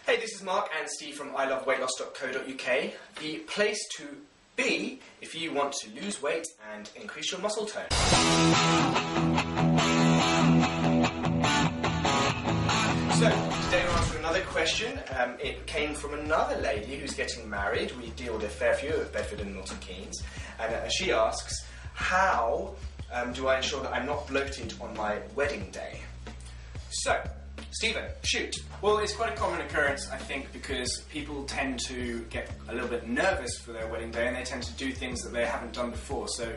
Hey, this is Mark and Steve from iloveweightloss.co.uk, the place to be if you want to lose weight and increase your muscle tone. So, today we're answering another question. It came from another lady who's getting married. We deal with a fair few at Bedford and Milton Keynes. And she asks, how do I ensure that I'm not bloated on my wedding day? So, Stephen, shoot. Well, it's quite a common occurrence, I think, because people tend to get a little bit nervous for their wedding day and they tend to do things that they haven't done before. So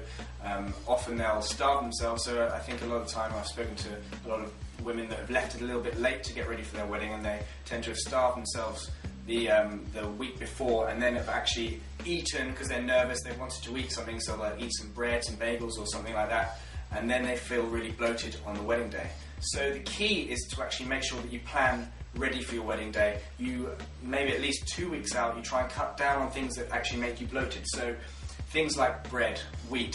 often they'll starve themselves. So I think a lot of the time I've spoken to a lot of women that have left it a little bit late to get ready for their wedding, and they tend to have starved themselves the week before and then have actually eaten because they're nervous. They wanted to eat something, so they'll eat some bread, some bagels or something like that, and then they feel really bloated on the wedding day. So the key is to actually make sure that you plan ready for your wedding day. You, maybe at least 2 weeks out, you try and cut down on things that actually make you bloated. So things like bread, wheat,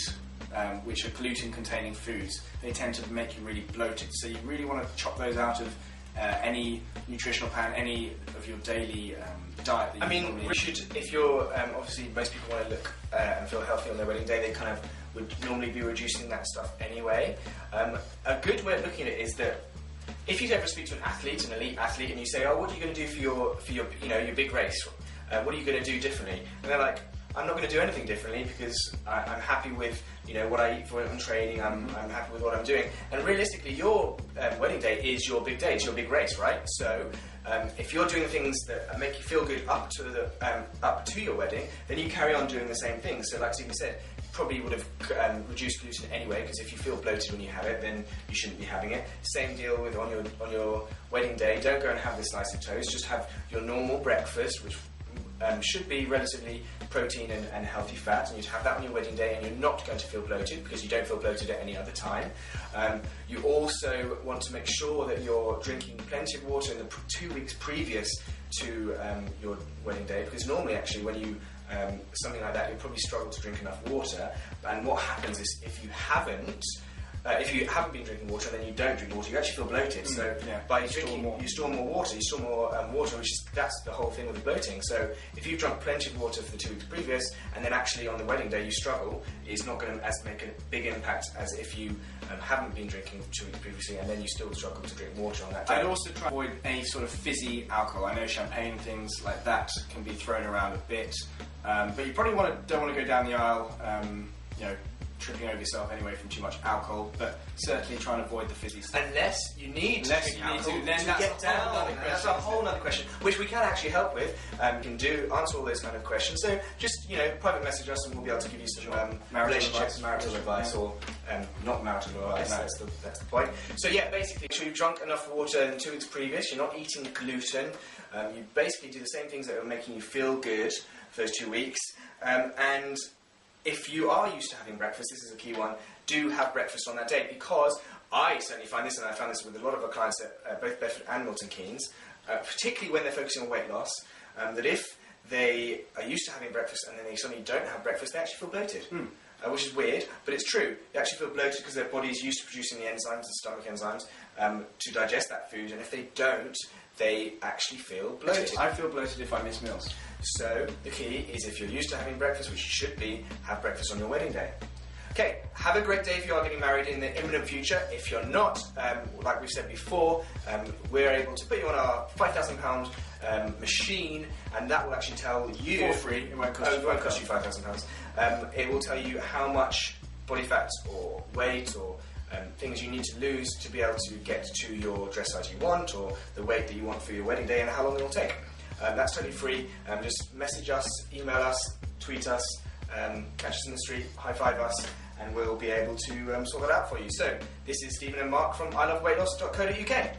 which are gluten-containing foods, they tend to make you really bloated. So you really want to chop those out of any nutritional plan, any of your daily diet. That if you're, obviously most people want to look and feel healthy on their wedding day, they kind of would normally be reducing that stuff anyway. A good way of looking at it is that if you ever speak to an athlete, an elite athlete, and you say, "Oh, what are you going to do for your your big race? What are you going to do differently?" And they're like, "I'm not going to do anything differently because I'm happy with what I eat for when I'm training. I'm happy with what I'm doing." And realistically, your wedding day is your big day. It's your big race, right? So if you're doing things that make you feel good up to your wedding, then you carry on doing the same thing. So, like Stephen said, probably would have reduced gluten anyway, because if you feel bloated when you have it, then you shouldn't be having it. Same deal with on your wedding day. Don't go and have the slice of toast. Just have your normal breakfast, which should be relatively protein and healthy fat, and you'd have that on your wedding day, and you're not going to feel bloated because you don't feel bloated at any other time. You also want to make sure that you're drinking plenty of water in the 2 weeks previous to your wedding day, because normally actually when you something like that, you'll probably struggle to drink enough water. And what happens is if you haven't been drinking water and then you don't drink water, you actually feel bloated. So by drinking, you store more water. You store more water, that's the whole thing with the bloating. So if you've drunk plenty of water for the 2 weeks previous, and then actually on the wedding day you struggle, it's not going to make a big impact as if you haven't been drinking 2 weeks previously and then you still struggle to drink water on that day. I'd also try to avoid any sort of fizzy alcohol. I know champagne, things like that can be thrown around a bit, but you probably don't want to go down the aisle, tripping over yourself anyway from too much alcohol, but certainly try and avoid the fizzy stuff. Unless you need to get down. That's a whole other question, which we can actually help with. You can answer all those kind of questions. So just private message us, and we'll be able to give you some marital advice, or not marital advice. That's the point. So yeah, basically, make sure you've drunk enough water in 2 weeks previous. You're not eating gluten. You basically do the same things that are making you feel good for those 2 weeks, and if you are used to having breakfast, this is a key one, do have breakfast on that day, because I certainly find this, and I found this with a lot of our clients at both Bedford and Milton Keynes, particularly when they're focusing on weight loss, that if they are used to having breakfast and then they suddenly don't have breakfast, they actually feel bloated. Which is weird, but it's true. They actually feel bloated because their body is used to producing the enzymes, the stomach enzymes, to digest that food, and if they don't, they actually feel bloated. I feel bloated if I miss meals. So the key is, if you're used to having breakfast, which you should be, have breakfast on your wedding day. Okay, have a great day if you are getting married in the imminent future. If you're not, like we've said before, we're able to put you on our £5,000 machine, and that will actually tell you... For free, it won't cost you £5,000. It will tell you how much body fat or weight or things you need to lose to be able to get to your dress size you want, or the weight that you want for your wedding day, and how long it will take. That's totally free. Just message us, email us, tweet us, catch us in the street, high-five us, and we'll be able to sort that out for you. So, this is Stephen and Mark from iloveweightloss.co.uk.